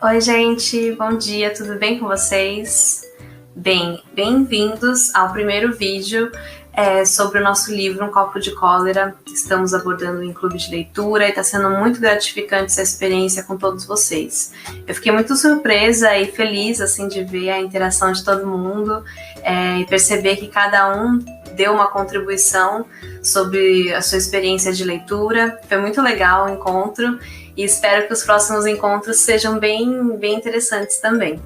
Oi, gente, bom dia, tudo bem com vocês? Bem-vindos ao primeiro vídeo sobre o nosso livro Um Copo de Cólera. Estamos abordando em clube de leitura e está sendo muito gratificante essa experiência com todos vocês. Eu fiquei muito surpresa e feliz assim, de ver a interação de todo mundo e perceber que cada um deu uma contribuição sobre a sua experiência de leitura. Foi muito legal o encontro e espero que os próximos encontros sejam bem interessantes também.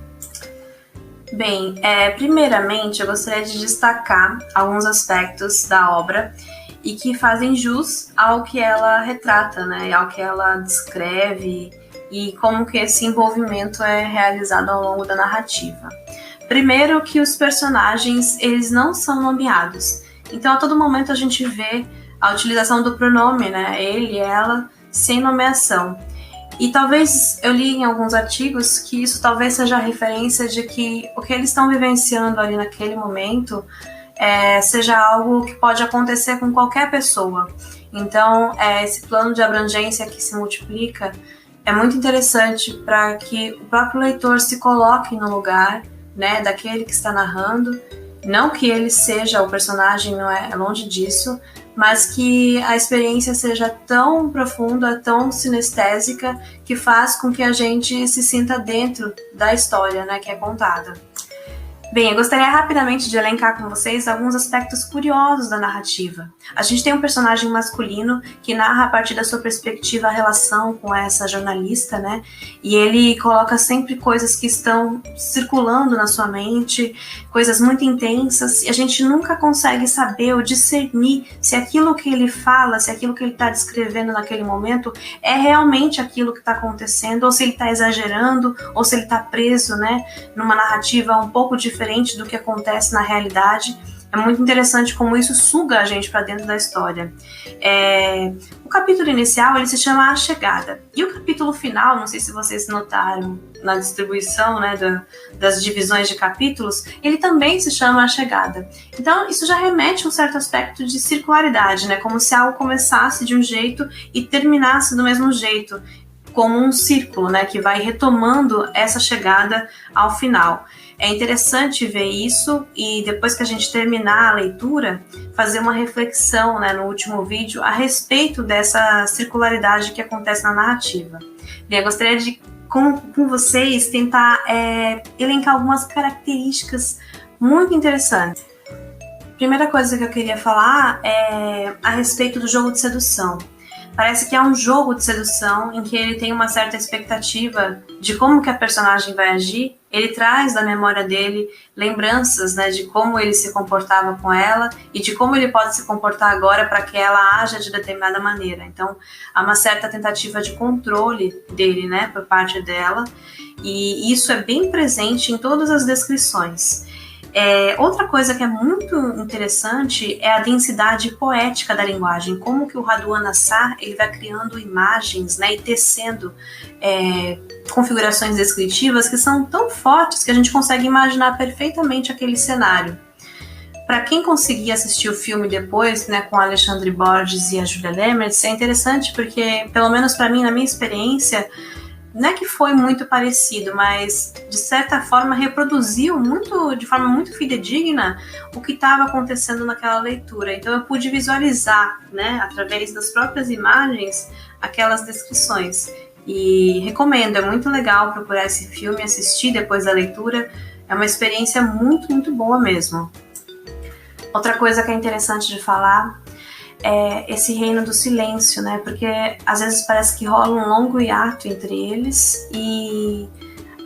Primeiramente eu gostaria de destacar alguns aspectos da obra e que fazem jus ao que ela retrata, né, ao que ela descreve e como que esse envolvimento é realizado ao longo da narrativa. Primeiro, que os personagens, eles não são nomeados. Então, a todo momento a gente vê a utilização do pronome, né? Ele, ela, sem nomeação. E talvez eu li em alguns artigos que isso talvez seja a referência de que o que eles estão vivenciando ali naquele momento seja algo que pode acontecer com qualquer pessoa. Então, esse plano de abrangência que se multiplica é muito interessante para que o próprio leitor se coloque no lugar, né, daquele que está narrando. Não que ele seja o personagem, não é longe disso, mas que a experiência seja tão profunda, tão sinestésica, que faz com que a gente se sinta dentro da história, né, que é contada. Bem, eu gostaria rapidamente de elencar com vocês alguns aspectos curiosos da narrativa. A gente tem um personagem masculino que narra a partir da sua perspectiva a relação com essa jornalista, né? E ele coloca sempre coisas que estão circulando na sua mente, coisas muito intensas, e a gente nunca consegue saber ou discernir se aquilo que ele fala, se aquilo que ele está descrevendo naquele momento é realmente aquilo que está acontecendo, ou se ele está exagerando, ou se ele está preso, né, numa narrativa um pouco diferente do que acontece na realidade. É muito interessante como isso suga a gente para dentro da história. O capítulo inicial ele se chama A Chegada, e o capítulo final, não sei se vocês notaram na distribuição, né, das divisões de capítulos, ele também se chama A Chegada. Então isso já remete a um certo aspecto de circularidade, né, como se algo começasse de um jeito e terminasse do mesmo jeito, como um círculo, né, que vai retomando essa chegada ao final. É interessante ver isso e depois que a gente terminar a leitura, fazer uma reflexão, né, no último vídeo a respeito dessa circularidade que acontece na narrativa. Bem, eu gostaria de, com vocês, tentar elencar algumas características muito interessantes. Primeira coisa que eu queria falar é a respeito do jogo de sedução. Parece que é um jogo de sedução em que ele tem uma certa expectativa de como que a personagem vai agir. Ele traz da memória dele lembranças, né, de como ele se comportava com ela e de como ele pode se comportar agora para que ela haja de determinada maneira. Então, há uma certa tentativa de controle dele, né, por parte dela, e isso é bem presente em todas as descrições. Outra coisa que é muito interessante é a densidade poética da linguagem, como que o Radu Nassar ele vai criando imagens, né, e tecendo configurações descritivas que são tão fortes que a gente consegue imaginar perfeitamente aquele cenário. Para quem conseguir assistir o filme depois, né, com Alexandre Borges e a Julia Lemertz, é interessante porque, pelo menos para mim, na minha experiência, não é que foi muito parecido, mas de certa forma reproduziu de forma muito fidedigna o que estava acontecendo naquela leitura. Então eu pude visualizar, né, através das próprias imagens, aquelas descrições. E recomendo, é muito legal procurar esse filme, assistir depois da leitura. É uma experiência muito, muito boa mesmo. Outra coisa que é interessante de falar é esse reino do silêncio, né? Porque às vezes parece que rola um longo hiato entre eles e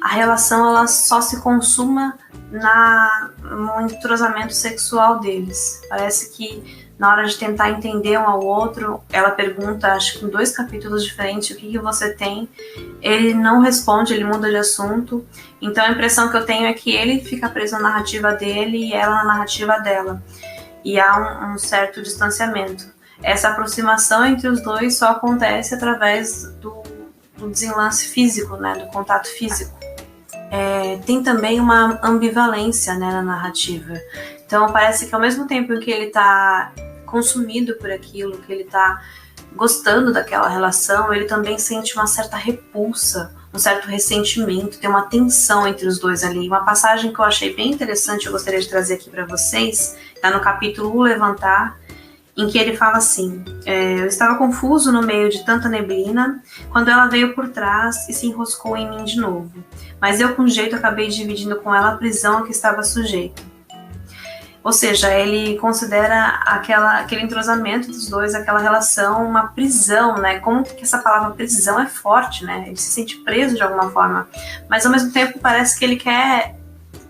a relação ela só se consuma no entrosamento sexual deles. Parece que na hora de tentar entender um ao outro, ela pergunta, acho que em 2 capítulos diferentes, o que você tem? Ele não responde, ele muda de assunto. Então a impressão que eu tenho é que ele fica preso na narrativa dele e ela na narrativa dela. E há um certo distanciamento. Essa aproximação entre os dois só acontece através do desenlace físico, né, do contato físico. Tem também uma ambivalência, né, na narrativa. Então parece que ao mesmo tempo em que ele está consumido por aquilo, que ele está gostando daquela relação, ele também sente uma certa repulsa, um certo ressentimento, tem uma tensão entre os dois ali. Uma passagem que eu achei bem interessante, eu gostaria de trazer aqui para vocês, está no capítulo O Levantar, em que ele fala assim: eu estava confuso no meio de tanta neblina, quando ela veio por trás e se enroscou em mim de novo. Mas eu, com jeito, acabei dividindo com ela a prisão a que estava sujeito. Ou seja, ele considera aquele entrosamento dos dois, aquela relação, uma prisão, né? Como que essa palavra prisão é forte, né? Ele se sente preso de alguma forma. Mas, ao mesmo tempo, parece que ele quer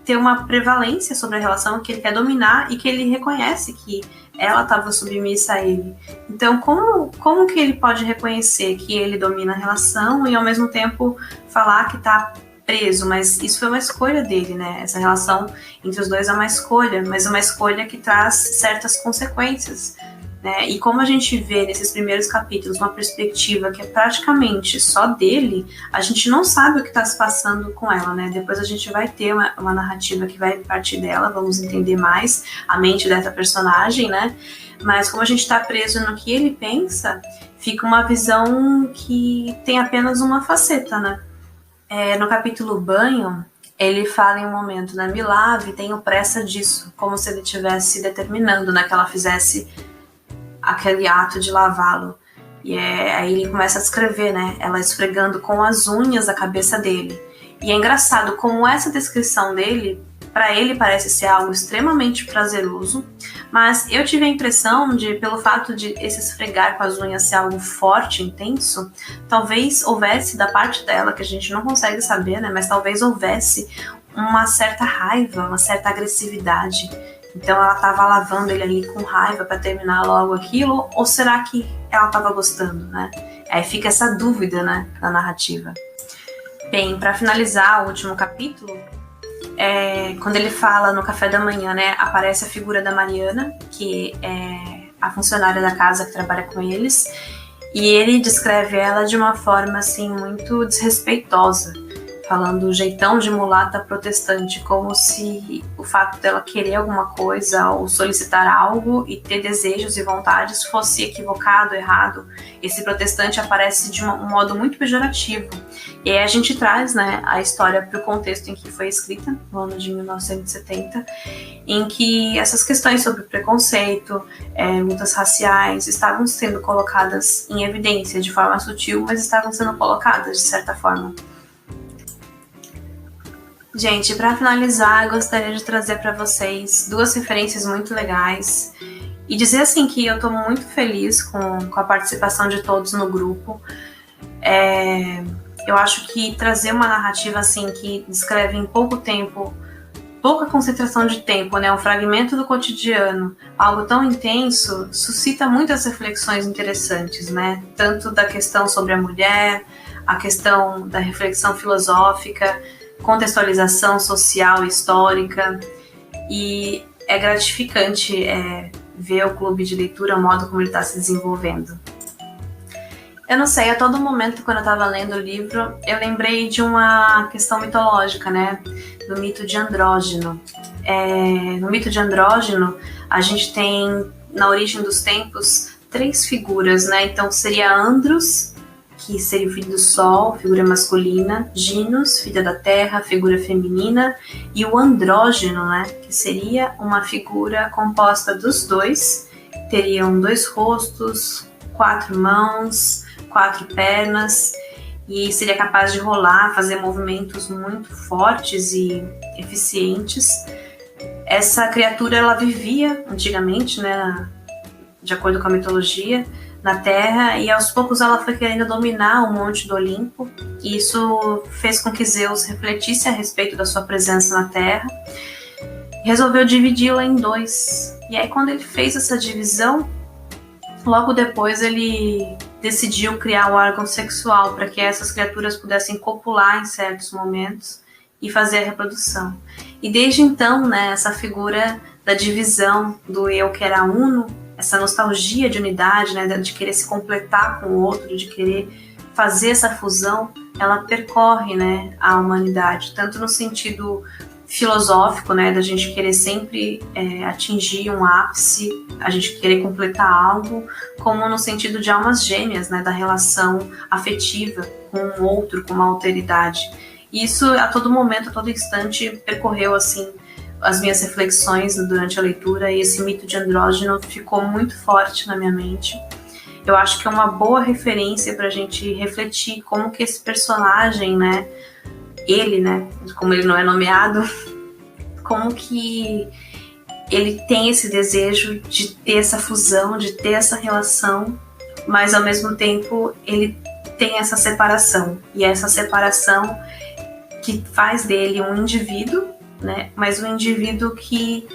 ter uma prevalência sobre a relação, que ele quer dominar e que ele reconhece que ela estava submissa a ele. Então, como que ele pode reconhecer que ele domina a relação e, ao mesmo tempo, falar que está preso? Mas isso foi uma escolha dele, né? Essa relação entre os dois é uma escolha, mas uma escolha que traz certas consequências, né? E como a gente vê nesses primeiros capítulos uma perspectiva que é praticamente só dele, a gente não sabe o que está se passando com ela, né? Depois a gente vai ter uma narrativa que vai partir dela, vamos entender mais a mente dessa personagem, né? Mas como a gente está preso no que ele pensa, fica uma visão que tem apenas uma faceta, né? No capítulo Banho, ele fala em um momento, né? Me lave, tenho pressa disso, como se ele estivesse determinando, né, que ela fizesse aquele ato de lavá-lo. E aí ele começa a descrever, né, ela esfregando com as unhas a cabeça dele. E é engraçado como essa descrição dele, para ele parece ser algo extremamente prazeroso, mas eu tive a impressão de, pelo fato de esse esfregar com as unhas ser algo forte, intenso, talvez houvesse da parte dela, que a gente não consegue saber, né, mas talvez houvesse uma certa raiva, uma certa agressividade. Então ela estava lavando ele ali com raiva para terminar logo aquilo, ou será que ela estava gostando, né? Aí fica essa dúvida, né, na narrativa. Bem, para finalizar o último capítulo, quando ele fala no café da manhã, né, aparece a figura da Mariana, que é a funcionária da casa que trabalha com eles, e ele descreve ela de uma forma assim muito desrespeitosa, falando o jeitão de mulata protestante, como se o fato dela querer alguma coisa ou solicitar algo e ter desejos e vontades fosse equivocado, errado. Esse protestante aparece de um modo muito pejorativo. E aí a gente traz, né, a história para o contexto em que foi escrita, no ano de 1970, em que essas questões sobre preconceito, lutas raciais, estavam sendo colocadas em evidência de forma sutil, mas estavam sendo colocadas de certa forma. Gente, para finalizar, eu gostaria de trazer para vocês duas referências muito legais e dizer assim que eu estou muito feliz com a participação de todos no grupo. Eu acho que trazer uma narrativa assim que descreve em pouco tempo, pouca concentração de tempo, né, um fragmento do cotidiano, algo tão intenso, suscita muitas reflexões interessantes, né? Tanto da questão sobre a mulher, a questão da reflexão filosófica, contextualização social e histórica, e é gratificante ver o clube de leitura, o modo como ele está se desenvolvendo. Eu não sei, a todo momento quando eu estava lendo o livro, eu lembrei de uma questão mitológica, né, do mito de Andrógeno. No mito de Andrógeno, a gente tem, na origem dos tempos, 3 figuras, né, então seria Andros, que seria o filho do Sol, figura masculina, Ginos, filha da Terra, figura feminina, e o Andrógeno, né, que seria uma figura composta dos dois, teriam 2 rostos, 4 mãos, 4 pernas, e seria capaz de rolar, fazer movimentos muito fortes e eficientes. Essa criatura, ela vivia antigamente, né, de acordo com a mitologia, na Terra, e aos poucos ela foi querendo dominar o Monte do Olimpo, e isso fez com que Zeus refletisse a respeito da sua presença na Terra, e resolveu dividi-la em 2. E aí quando ele fez essa divisão, logo depois ele decidiu criar um órgão sexual para que essas criaturas pudessem copular em certos momentos e fazer a reprodução. E desde então, né, essa figura da divisão do eu que era uno, essa nostalgia de unidade, né, de querer se completar com o outro, de querer fazer essa fusão, ela percorre, né, a humanidade, tanto no sentido filosófico, né, da gente querer sempre atingir um ápice, a gente querer completar algo, como no sentido de almas gêmeas, né, da relação afetiva com o outro, com uma alteridade. E isso a todo momento, a todo instante, percorreu assim as minhas reflexões durante a leitura, e esse mito de andrógeno ficou muito forte na minha mente. Eu acho que é uma boa referência para a gente refletir como que esse personagem, né, ele, né, como ele não é nomeado, como que ele tem esse desejo de ter essa fusão, de ter essa relação, mas ao mesmo tempo ele tem essa separação, e essa separação que faz dele um indivíduo, né, mas um indivíduo que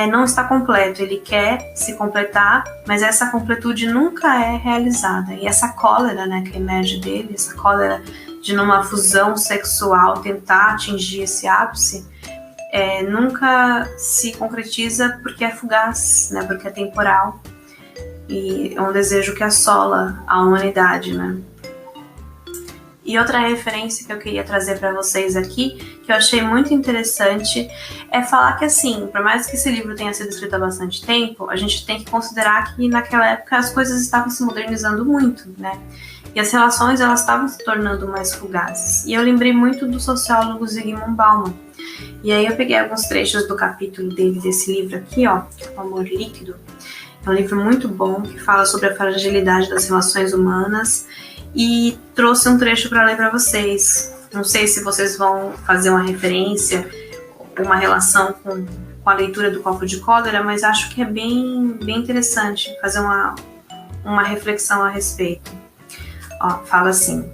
não está completo, ele quer se completar, mas essa completude nunca é realizada, e essa cólera, né, que emerge dele, essa cólera de numa fusão sexual tentar atingir esse ápice, nunca se concretiza porque é fugaz, né, porque é temporal, e é um desejo que assola a humanidade, né. E outra referência que eu queria trazer para vocês aqui, que eu achei muito interessante, é falar que, assim, por mais que esse livro tenha sido escrito há bastante tempo, a gente tem que considerar que naquela época as coisas estavam se modernizando muito, né? E as relações, elas estavam se tornando mais fugazes. E eu lembrei muito do sociólogo Zygmunt Bauman. E aí eu peguei alguns trechos do capítulo dele, desse livro aqui, ó, O Amor Líquido. É um livro muito bom, que fala sobre a fragilidade das relações humanas, e trouxe um trecho para ler para vocês. Não sei se vocês vão fazer uma referência, uma relação com a leitura do Copo de Cólera, mas acho que é bem interessante fazer uma reflexão a respeito. Ó, fala assim: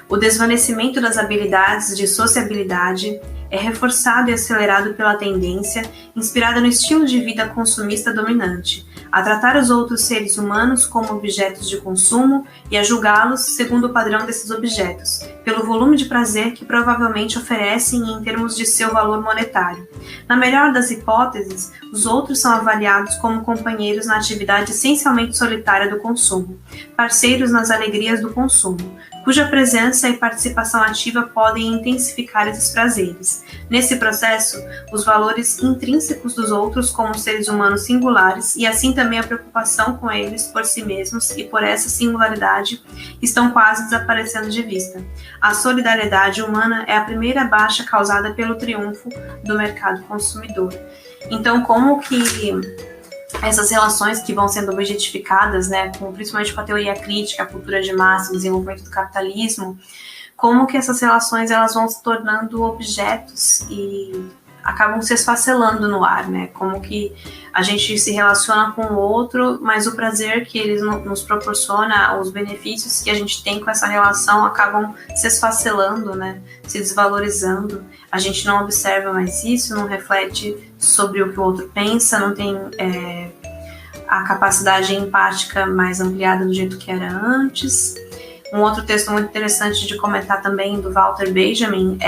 o desvanecimento das habilidades de sociabilidade é reforçado e acelerado pela tendência, inspirada no estilo de vida consumista dominante, a tratar os outros seres humanos como objetos de consumo e a julgá-los segundo o padrão desses objetos, pelo volume de prazer que provavelmente oferecem em termos de seu valor monetário. Na melhor das hipóteses, os outros são avaliados como companheiros na atividade essencialmente solitária do consumo, parceiros nas alegrias do consumo, cuja presença e participação ativa podem intensificar esses prazeres. Nesse processo, os valores intrínsecos dos outros como seres humanos singulares, e assim também a preocupação com eles por si mesmos e por essa singularidade, estão quase desaparecendo de vista. A solidariedade humana é a primeira baixa causada pelo triunfo do mercado consumidor. Então, como que essas relações que vão sendo objetificadas, né, principalmente com a teoria crítica, a cultura de massa, o desenvolvimento do capitalismo, como que essas relações elas vão se tornando objetos e acabam se esfacelando no ar, né? Como que a gente se relaciona com o outro, mas o prazer que eles nos proporciona, os benefícios que a gente tem com essa relação acabam se esfacelando, né? Se desvalorizando. A gente não observa mais isso, não reflete sobre o que o outro pensa, não tem a capacidade empática mais ampliada do jeito que era antes. Um outro texto muito interessante de comentar também, do Walter Benjamin,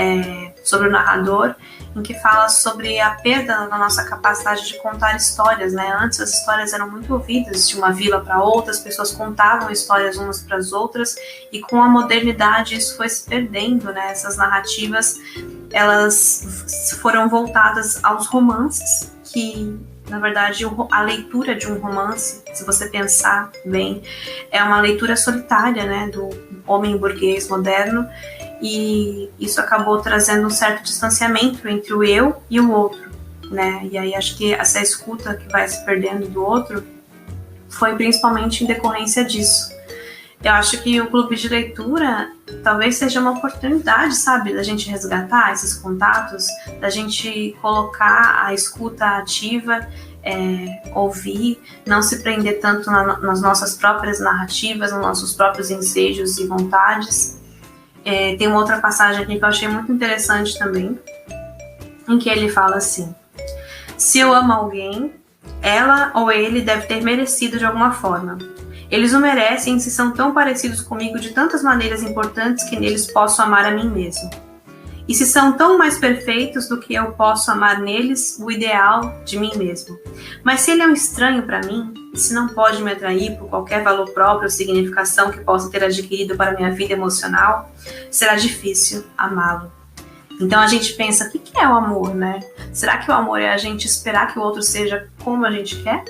sobre o narrador, em que fala sobre a perda da nossa capacidade de contar histórias, né? Antes as histórias eram muito ouvidas de uma vila para outra, as pessoas contavam histórias umas para as outras, e com a modernidade isso foi se perdendo, né? Essas narrativas, elas foram voltadas aos romances, que na verdade a leitura de um romance, se você pensar bem, é uma leitura solitária, né, do homem burguês moderno, e isso acabou trazendo um certo distanciamento entre o eu e o outro, né? E aí acho que essa escuta que vai se perdendo do outro foi principalmente em decorrência disso. Eu acho que o clube de leitura talvez seja uma oportunidade, sabe, da gente resgatar esses contatos, da gente colocar a escuta ativa, ouvir, não se prender tanto nas nossas próprias narrativas, nos nossos próprios ensejos e vontades. Tem uma outra passagem aqui que eu achei muito interessante também, em que ele fala assim: se eu amo alguém, ela ou ele deve ter merecido de alguma forma. Eles o merecem se são tão parecidos comigo de tantas maneiras importantes que neles posso amar a mim mesmo. E se são tão mais perfeitos do que eu posso amar neles o ideal de mim mesmo. Mas se ele é um estranho para mim, e se não pode me atrair por qualquer valor próprio ou significação que possa ter adquirido para minha vida emocional, será difícil amá-lo. Então a gente pensa, o que é o amor, né? Será que o amor é a gente esperar que o outro seja como a gente quer?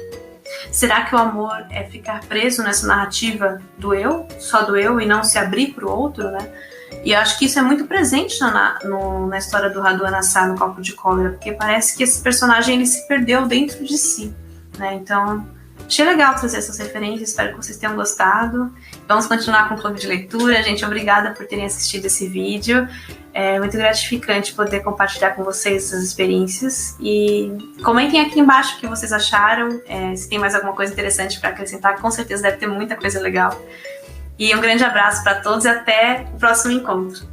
Será que o amor é ficar preso nessa narrativa do eu, só do eu, e não se abrir para o outro, né? E eu acho que isso é muito presente na história do Radu Anassar, no Copo de Cólera, porque parece que esse personagem ele se perdeu dentro de si, né? Então, achei legal trazer essas referências, espero que vocês tenham gostado. Vamos continuar com o clube de leitura. Gente, obrigada por terem assistido esse vídeo. É muito gratificante poder compartilhar com vocês essas experiências. E comentem aqui embaixo o que vocês acharam, se tem mais alguma coisa interessante para acrescentar, com certeza deve ter muita coisa legal. E um grande abraço para todos e até o próximo encontro.